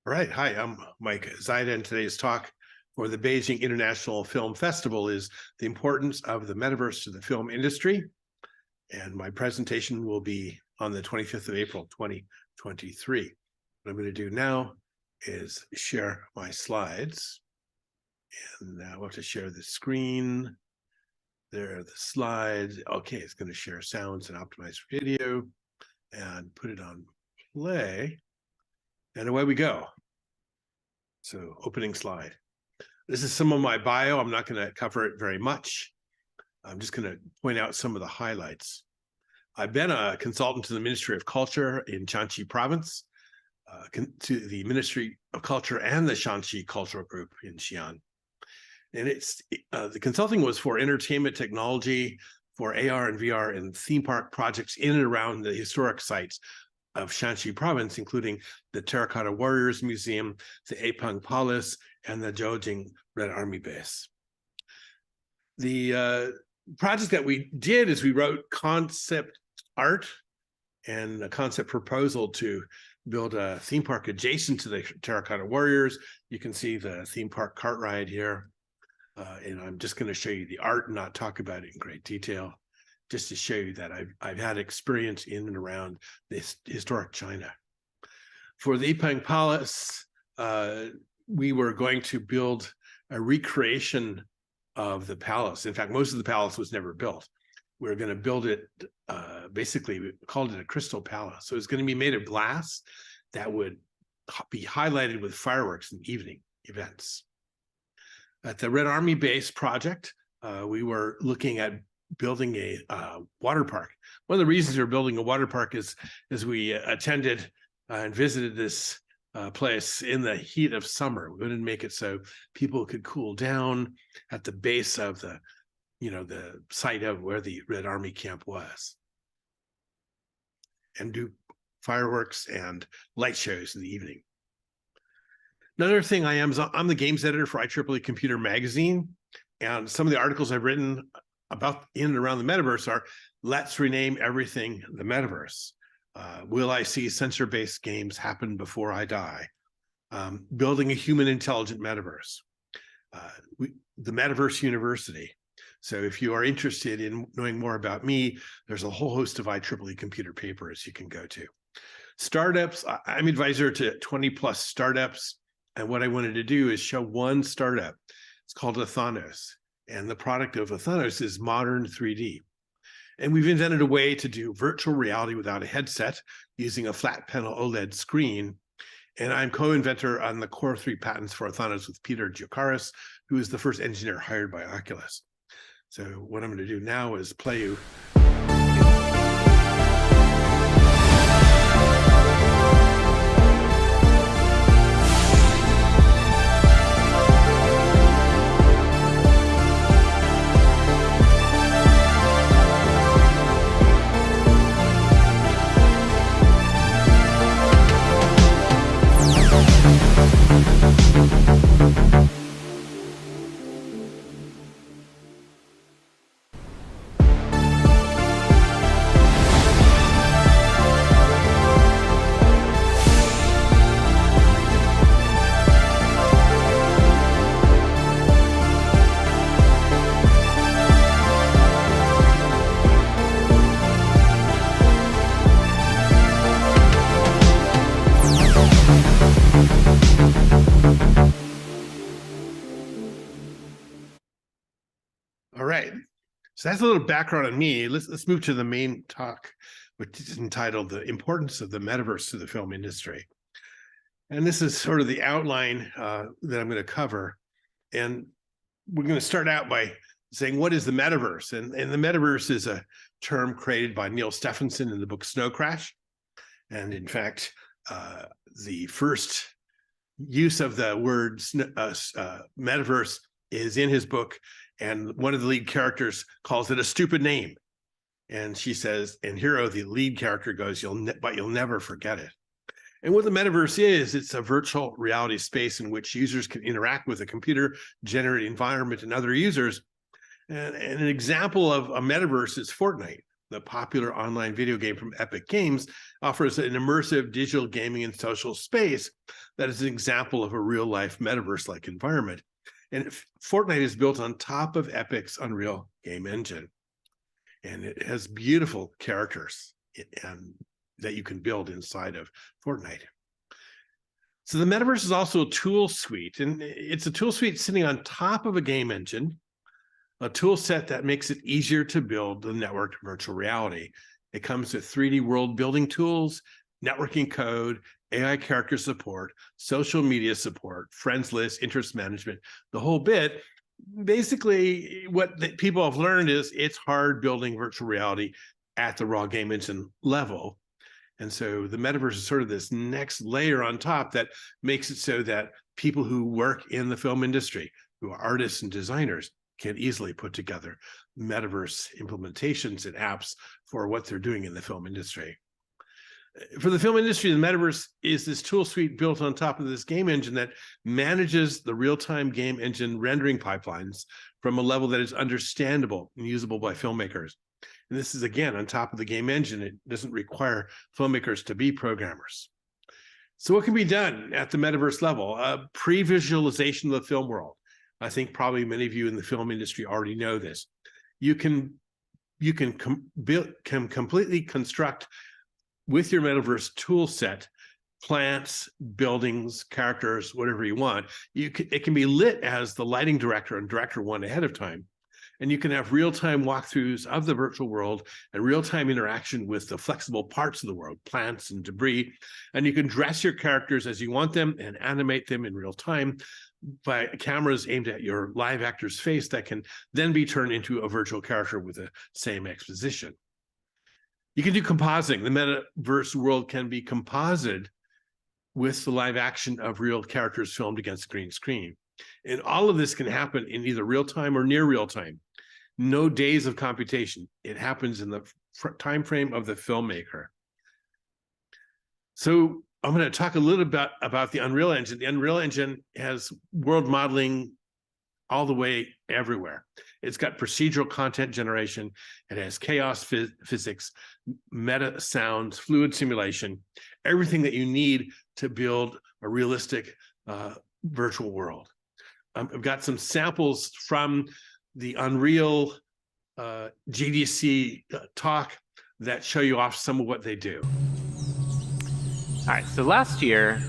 All right. Hi, I'm Mike Zaida, and today's talk for the Beijing International Film Festival is the importance of the metaverse to the film industry. And my presentation will be on the 25th of April, 2023. What I'm going to do now is share my slides. And I want to share the screen. There are the slides. Okay, it's going to share sounds and optimize video and put it on play. And away we go. So opening slide. This is some of my bio. I'm not going to cover it very much. I'm just going to point out some of the highlights. I've been a consultant to the Ministry of Culture in Shanxi Province, to the Ministry of Culture and the Shanxi Cultural Group in Xi'an. And the consulting was for entertainment technology, for AR and VR and theme park projects in and around the historic sites of Shanxi Province, including the Terracotta Warriors Museum, the Apeng Palace, and the Beijing Red Army Base. The project that we did is we wrote concept art and a concept proposal to build a theme park adjacent to the Terracotta Warriors. You can see the theme park cart ride here. And I'm just going to show you the art and not talk about it in great detail, just to show you that I've had experience in and around this historic China. For the Apeng Palace, we were going to build a recreation of the palace. In fact, most of the palace was never built. We were going to build it, basically, we called it a crystal palace. So it's going to be made of glass that would be highlighted with fireworks in evening events. At the Red Army Base project, we were looking at building a water park. One of the reasons we're building a water park is we attended and visited this place in the heat of summer. We wouldn't make it so people could cool down at the base of the site of where the Red Army camp was, and do fireworks and light shows in the evening. Another thing I'm the games editor for IEEE Computer Magazine, and some of the articles I've written about in and around the metaverse are, let's rename everything the metaverse. Will I see sensor-based games happen before I die? Building a human intelligent metaverse. The Metaverse University. So if you are interested in knowing more about me, there's a whole host of IEEE computer papers you can go to. Startups, I'm advisor to 20 plus startups. And what I wanted to do is show one startup. It's called Athanos. And the product of Athanos is modern 3D. And we've invented a way to do virtual reality without a headset using a flat panel OLED screen. And I'm co-inventor on the core 3 patents for Athanos with Peter Giocaris, who is the first engineer hired by Oculus. So what I'm going to do now is play you. All right, so that's a little background on me. Let's move to the main talk, which is entitled "The Importance of the Metaverse to the Film Industry." And this is sort of the outline that I'm going to cover. And we're going to start out by saying, what is the metaverse? And the metaverse is a term created by Neil Stephenson in the book Snow Crash. And in fact, the first use of the word metaverse is in his book, and one of the lead characters calls it a stupid name. And she says, and Hero, the lead character, goes, but you'll never forget it. And what the metaverse is, it's a virtual reality space in which users can interact with a computer-generated environment and other users. And an example of a metaverse is Fortnite. the popular online video game from Epic Games, offers an immersive digital gaming and social space that is an example of a real-life metaverse-like environment. And Fortnite is built on top of Epic's Unreal game engine. And it has beautiful characters that you can build inside of Fortnite. So the Metaverse is also a tool suite, and it's a tool suite sitting on top of a game engine, a tool set that makes it easier to build the networked virtual reality. It comes with 3D world building tools, networking code, AI character support, social media support, friends list, interest management, the whole bit. Basically, what people have learned is it's hard building virtual reality at the raw game engine level. And so the metaverse is sort of this next layer on top that makes it so that people who work in the film industry, who are artists and designers, can easily put together metaverse implementations and apps for what they're doing in the film industry. For the film industry, the metaverse is this tool suite built on top of this game engine that manages the real-time game engine rendering pipelines from a level that is understandable and usable by filmmakers. And this is, again, on top of the game engine. It doesn't require filmmakers to be programmers. So what can be done at the metaverse level? Pre-visualization of the film world. I think probably many of you in the film industry already know this. You can completely construct with your metaverse tool set plants, buildings, characters, whatever you want. It can be lit as the lighting director and director one ahead of time. And you can have real-time walkthroughs of the virtual world and real-time interaction with the flexible parts of the world, plants and debris. And you can dress your characters as you want them and animate them in real time by cameras aimed at your live actor's face that can then be turned into a virtual character with the same exposition. You can do compositing. The metaverse world can be composited with the live action of real characters filmed against the green screen. And all of this can happen in either real time or near real time. No days of computation. It happens in the time frame of the filmmaker. So I'm going to talk a little bit about the Unreal Engine. The Unreal Engine has world modeling all the way everywhere. It's got procedural content generation. It has chaos physics, meta sounds, fluid simulation, everything that you need to build a realistic virtual world. I've got some samples from the Unreal GDC talk that show you off some of what they do. All right, so last year,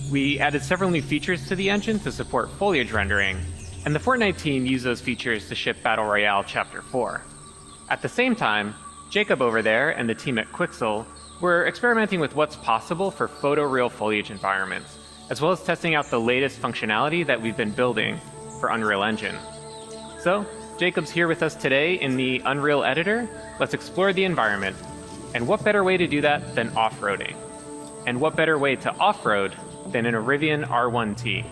we added several new features to the engine to support foliage rendering, and the Fortnite team used those features to ship Battle Royale Chapter 4. At the same time, Jacob over there and the team at Quixel were experimenting with what's possible for photoreal foliage environments, as well as testing out the latest functionality that we've been building for Unreal Engine. So, Jacob's here with us today in the Unreal Editor. Let's explore the environment. And what better way to do that than off-roading? And what better way to off-road than in a Rivian R1T?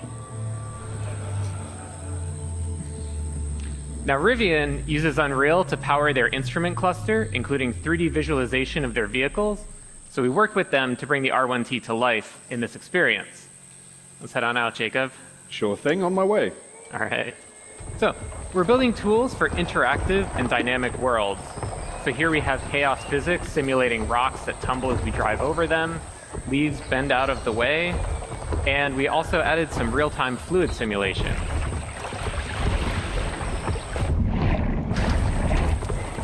Now, Rivian uses Unreal to power their instrument cluster, including 3D visualization of their vehicles. So we worked with them to bring the R1T to life in this experience. Let's head on out, Jacob. Sure thing, on my way. All right. So we're building tools for interactive and dynamic worlds. So here we have chaos physics simulating rocks that tumble as we drive over them, leaves bend out of the way, and we also added some real-time fluid simulation.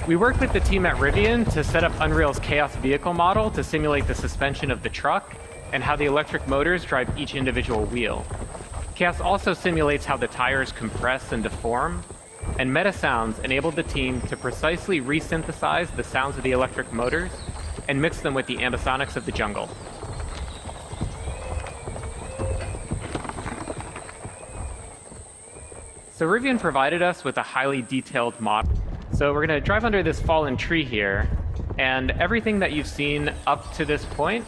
We worked with the team at Rivian to set up Unreal's chaos vehicle model to simulate the suspension of the truck and how the electric motors drive each individual wheel. Chaos also simulates how the tires compress and deform, and Meta Sounds enabled the team to precisely resynthesize the sounds of the electric motors and mix them with the ambisonics of the jungle. So Rivian provided us with a highly detailed model. So we're going to drive under this fallen tree here, and everything that you've seen up to this point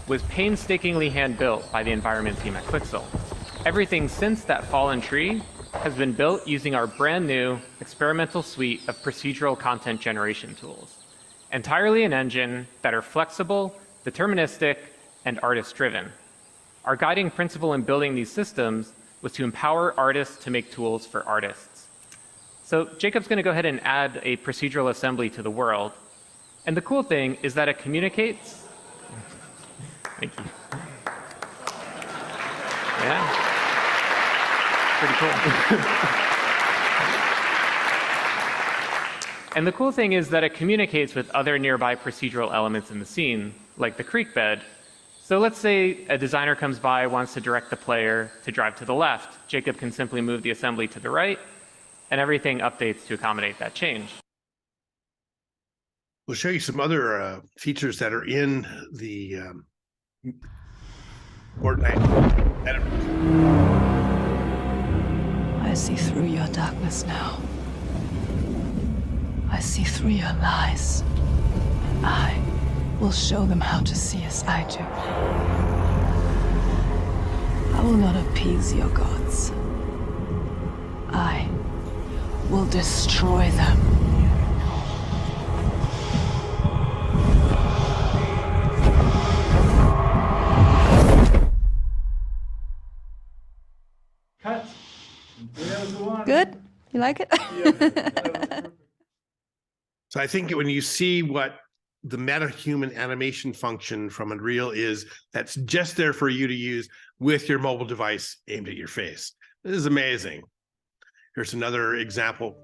was painstakingly hand-built by the environment team at Quixel. Everything since that fallen tree has been built using our brand new experimental suite of procedural content generation tools, entirely an engine that are flexible, deterministic, and artist-driven. Our guiding principle in building these systems was to empower artists to make tools for artists. So Jacob's going to go ahead and add a procedural assembly to the world. And the cool thing is that it communicates. Thank you. Yeah. Pretty cool. And the cool thing is that it communicates with other nearby procedural elements in the scene, like the creek bed. So let's say a designer comes by, wants to direct the player to drive to the left. Jacob can simply move the assembly to the right, and everything updates to accommodate that change. We'll show you some other features that are in the Fortnite Metaverse. I see through your darkness now. I see through your lies. I will show them how to see as I do. I will not appease your gods. I will destroy them. Cut. That was the one. Good? You like it? So I think when you see what the meta-human animation function from Unreal is, that's just there for you to use with your mobile device aimed at your face. This is amazing. Here's another example.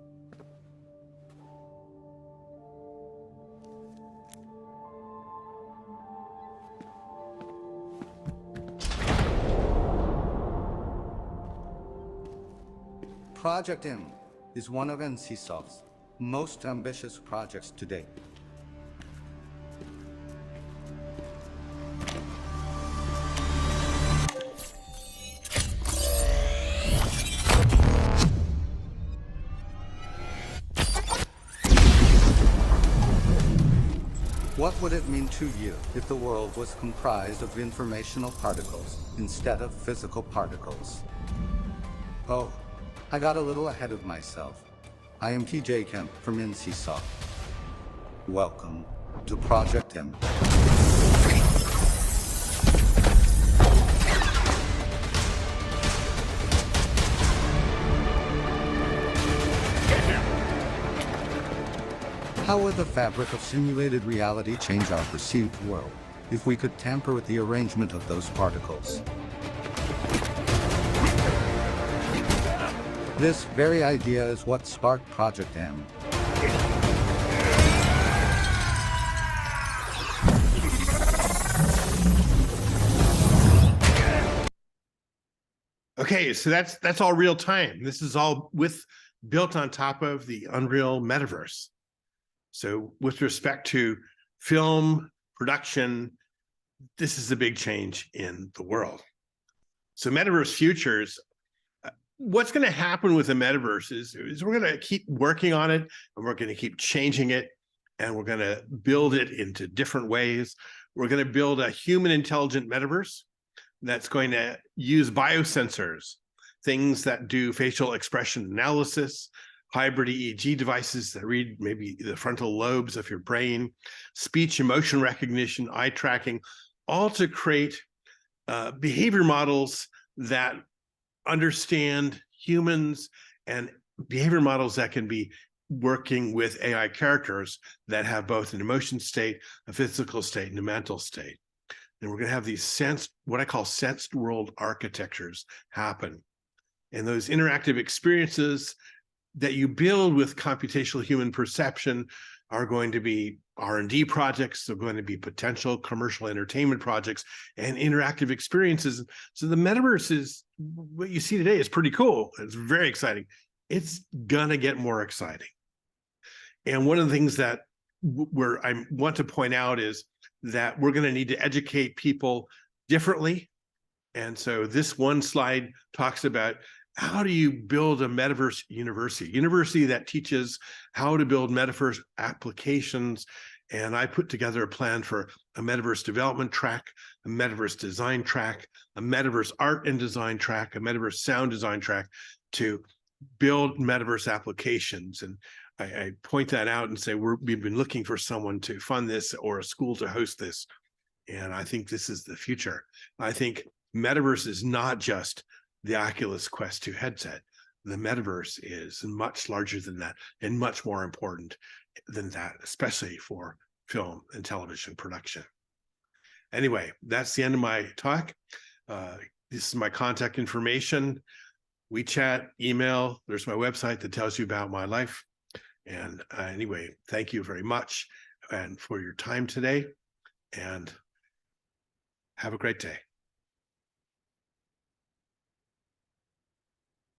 Project M is one of NCSoft's most ambitious projects to date. What would it mean to you if the world was comprised of informational particles instead of physical particles? Oh, I got a little ahead of myself. I am TJ Kemp from NCSoft. Welcome to Project M. How would the fabric of simulated reality change our perceived world if we could tamper with the arrangement of those particles? This very idea is what sparked Project M. Okay, so that's all real time. This is all built on top of the Unreal Metaverse. So with respect to film production, this is a big change in the world. So Metaverse Futures, what's going to happen with the Metaverse is we're going to keep working on it, and we're going to keep changing it, and we're going to build it into different ways. We're going to build a human intelligent Metaverse that's going to use biosensors, things that do facial expression analysis, hybrid EEG devices that read maybe the frontal lobes of your brain, speech and motion recognition, eye tracking, all to create behavior models that understand humans, and behavior models that can be working with AI characters that have both an emotion state, a physical state, and a mental state. And we're going to have these what I call sensed world architectures happen. And those interactive experiences that you build with computational human perception are going to be R&D projects. They're going to be potential commercial entertainment projects and interactive experiences. So the metaverse is what you see today is pretty cool. It's very exciting. It's gonna get more exciting. And one of the things that I want to point out is that we're going to need to educate people differently. And so this one slide talks about how do you build a metaverse university that teaches how to build metaverse applications. And I put together a plan for a metaverse development track, a metaverse design track, a metaverse art and design track, a metaverse sound design track to build metaverse applications. And I point that out and say, we've been looking for someone to fund this or a school to host this. And I think this is the future. I think metaverse is not just the Oculus Quest 2 headset. The metaverse is much larger than that and much more important than that, especially for film and television production. Anyway, that's the end of my talk. This is my contact information, WeChat, email. There's my website that tells you about my life. And anyway, thank you very much and for your time today, and have a great day.